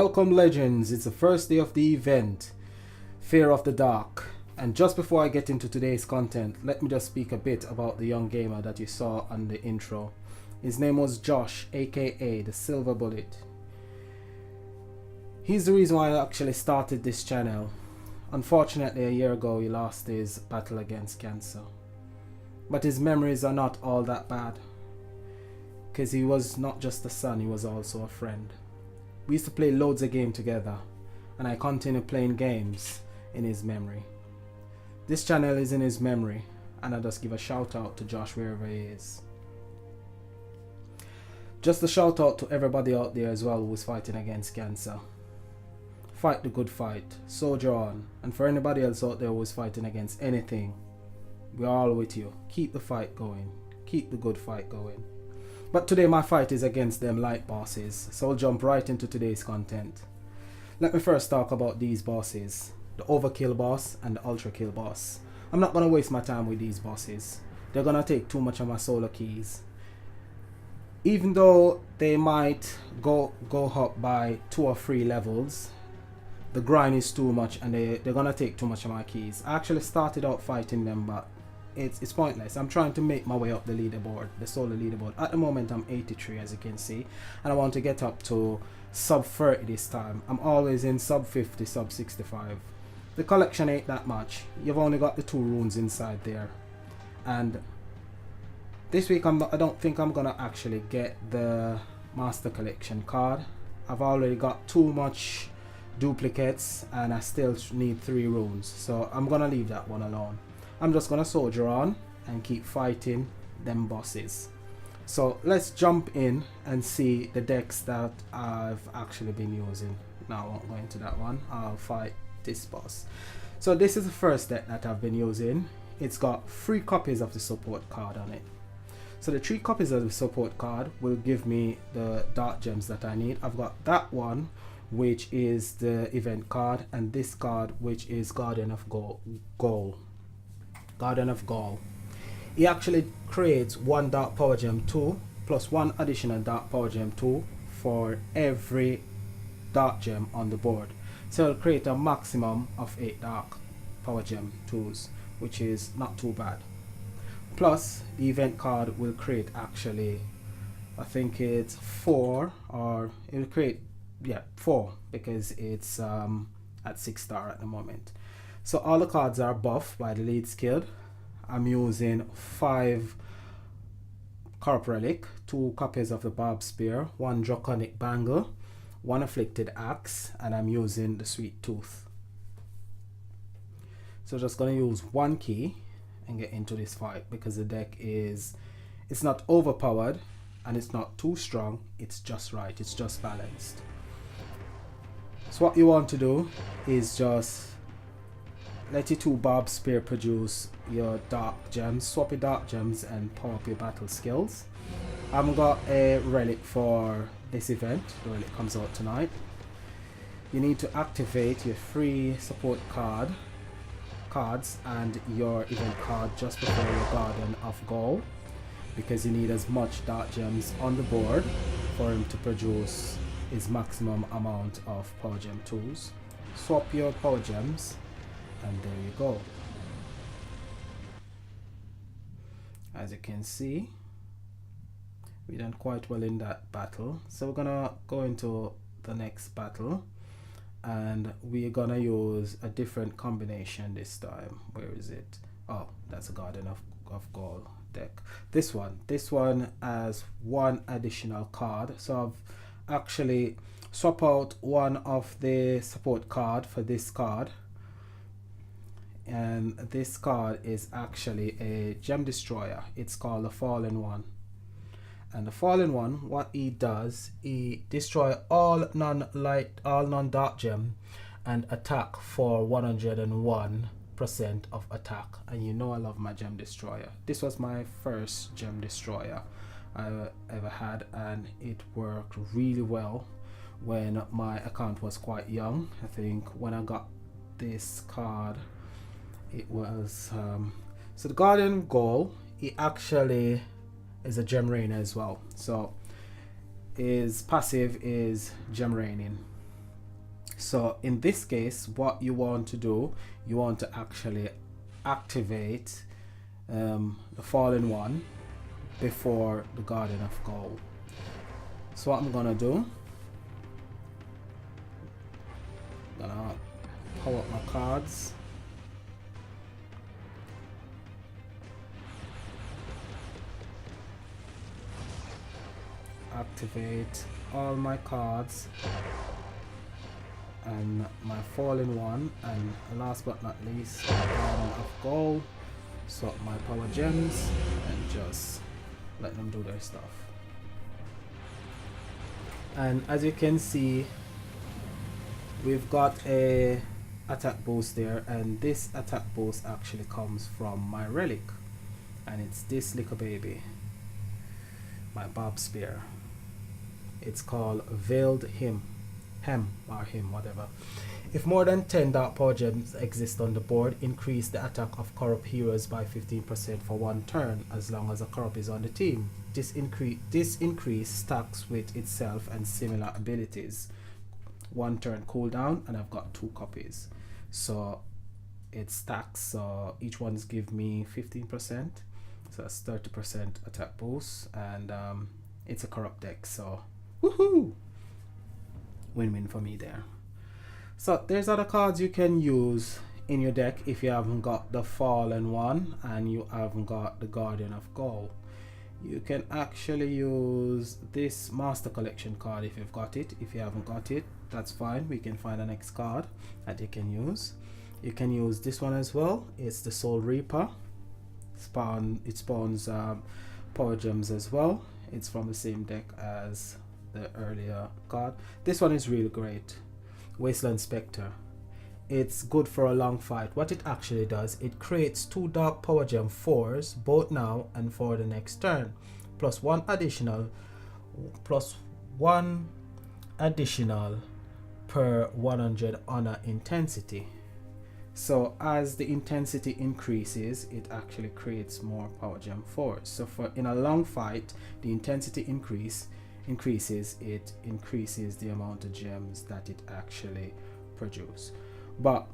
Welcome legends, it's the first day of the event, Fear of the Dark. And just before I get into today's content, let me just speak a bit about the young gamer that you saw on the intro. His name was Josh, aka the Silver Bullet. He's the reason why I actually started this channel. Unfortunately, a year ago he lost his battle against cancer. But his memories are not all that bad, because he was not just a son, he was also a friend. We used to play loads of games together, and I continue playing games in his memory. This channel is in his memory, and I just give a shout out to Josh wherever he is. Just a shout out to everybody out there as well who's fighting against cancer. Fight the good fight, soldier on, and for anybody else out there who's fighting against anything, we're all with you. Keep the fight going, keep the good fight going. But today my fight is against them light bosses, so I'll jump right into today's content. Let me first talk about these bosses, the overkill boss and the ultra kill boss. I'm not going to waste my time with these bosses. They're going to take too much of my solar keys. Even though they might go up by 2 or 3 levels, the grind is too much and they're going to take too much of my keys. I actually started out fighting them, but it's pointless. I'm trying to make my way up the leaderboard, the solar leaderboard. At the moment I'm 83, as you can see, and I want to get up to sub 30 this time. I'm always in sub 50, sub 65. The collection ain't that much. You've only got the 2 runes inside there, and this week I don't think I'm gonna actually get the master collection card. I've already got too much duplicates and I still need 3 runes, so I'm gonna leave that one alone. I'm just gonna soldier on and keep fighting them bosses. So let's jump in and see the decks that I've actually been using. Now I won't go into that one. I'll fight this boss. So this is the first deck that I've been using. It's got 3 copies of the support card on it. So the 3 copies of the support card will give me the dark gems that I need. I've got that one, which is the event card, and this card, which is Guardian of Gaul. Guardian of Gaul. He actually creates 1 dark power gem 2 plus 1 additional dark power gem 2 for every dark gem on the board. So it'll create a maximum of 8 dark power gem 2s, which is not too bad. Plus the event card will create, actually I think it's 4, or it will create 4, because it's at 6 star at the moment. So all the cards are buffed by the lead skill. I'm using 5 Corp Relic, 2 copies of the Barb Spear, 1 Draconic Bangle, 1 Afflicted Axe, and I'm using the Sweet Tooth. So just gonna use 1 key and get into this fight, because the deck it's not overpowered and it's not too strong, it's just right, it's just balanced. So what you want to do is just let your 2 Barb Spear produce your dark gems, swap your dark gems and power up your battle skills. I haven't got a relic for this event, the relic comes out tonight. You need to activate your 3 support cards and your event card just before your Guardian of Gaul, because you need as much dark gems on the board for him to produce his maximum amount of power gem 2s. Swap your power gems, and there you go. As you can see, we done quite well in that battle. So we're gonna go into the next battle, and we're gonna use a different combination this time. Where is it? Oh, that's a Guardian of Gaul deck. This one has 1 additional card, so I've actually swap out 1 of the support card for this card, and this card is actually a gem destroyer. It's called the Fallen One, and the Fallen One, what he does, he destroy all non-dark gem and attack for 101% of attack. And you know I love my gem destroyer. This was my first gem destroyer I ever had, and it worked really well when my account was quite young. I think when I got this card, it was so the Guardian Gaul, he actually is a gem rainer as well, so his passive is gem raining. So in this case, what you want to do, you want to actually activate the fallen one before the Guardian of Gold. So what I'm gonna do, I'm gonna power up my cards. Activate all my cards and my fallen one, and last but not least, Guardian of Gold. Swap my power gems and just let them do their stuff. And as you can see, we've got a attack boost there, and this attack boost actually comes from my relic, and it's this little baby, my Bob Spear. It's called Veiled Hem, whatever. If more than 10 dark power gems exist on the board, increase the attack of corrupt heroes by 15% for 1 turn, as long as a corrupt is on the team. This increase stacks with itself and similar abilities. 1 turn cooldown, and I've got 2 copies. So it stacks, so each one's give me 15%. So that's 30% attack boost, and it's a corrupt deck, so woohoo! Win-win for me there. So there's other cards you can use in your deck if you haven't got the Fallen one and you haven't got the Guardian of Gold. You can actually use this Master Collection card if you've got it. If you haven't got it, that's fine. We can find the next card that you can use. You can use this one as well. It's the Soul Reaper. It spawns power gems as well. It's from the same deck as the earlier card. This one is really great. Wasteland Spectre. It's good for a long fight. What it actually does, it creates 2 dark power gem 4s both now and for the next turn, plus one additional per 100 honor intensity. So as the intensity increases, it actually creates more power gem 4s. So for in a long fight, the intensity increases, it increases the amount of gems that it actually produces. But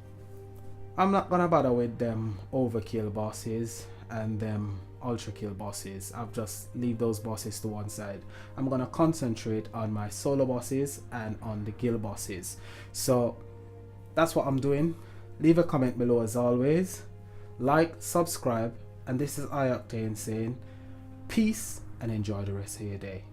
I'm not gonna bother with them overkill bosses and them ultra kill bosses. I'll just leave those bosses to one side. I'm gonna concentrate on my solo bosses and on the guild bosses. So that's what I'm doing. Leave a comment below as always. Like, subscribe, and this is iOctane saying peace and enjoy the rest of your day.